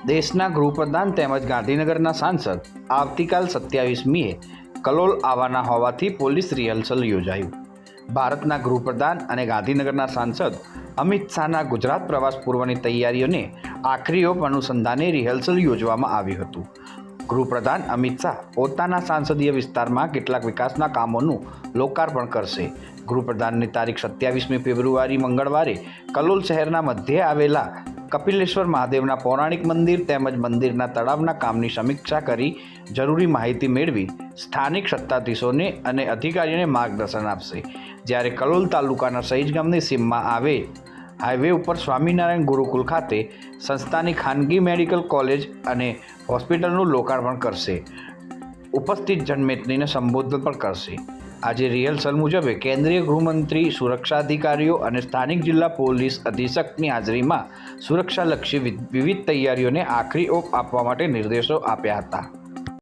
દેશના ગૃહપ્રધાન તેમજ ગાંધીનગરના સાંસદ આવતીકાલ 27મીએ કલોલ આવવાના હોવાથી પોલીસ રિહર્સલ યોજાયું. ભારતના ગૃહપ્રધાન અને ગાંધીનગરના સાંસદ અમિત શાહના ગુજરાત પ્રવાસ પૂર્વની તૈયારીઓને આખરી ઓપ અનુસંધાને રિહર્સલ યોજવામાં આવ્યું હતું. ગૃહપ્રધાન અમિત શાહ પોતાના સંસદીય વિસ્તારમાં કેટલાક વિકાસના કામોનું લોકાર્પણ કરશે. ગૃહપ્રધાનની તારીખ 27મી ફેબ્રુઆરી મંગળવારે કલોલ શહેરના મધ્યે આવેલા કપિલેશ્વર મહાદેવના પૌરાણિક મંદિર તેમજ મંદિરના તળાવના કામની સમીક્ષા કરી જરૂરી માહિતી મેળવી સ્થાનિક સત્તાધીશોને અને અધિકારીઓને માર્ગદર્શન આપશે. જ્યારે કલોલ તાલુકાના સહીજ ગામની સીમમાં આવે હાઈવે ઉપર સ્વામિનારાયણ ગુરુકુલ ખાતે સંસ્થાની ખાનગી મેડિકલ કોલેજ અને હોસ્પિટલનું લોકાર્પણ કરશે. ઉપસ્થિત જનમેદનીને સંબોધન પણ કરશે. આજે રિહર્સલ મુજબ કેન્દ્રીય ગૃહમંત્રી, સુરક્ષા અધિકારીઓ અને સ્થાનિક જિલ્લા પોલીસ અધિક્ષકની હાજરીમાં સુરક્ષાલક્ષી વિવિધ તૈયારીઓને આખરી ઓપ આપવા માટે નિર્દેશો આપ્યા હતા.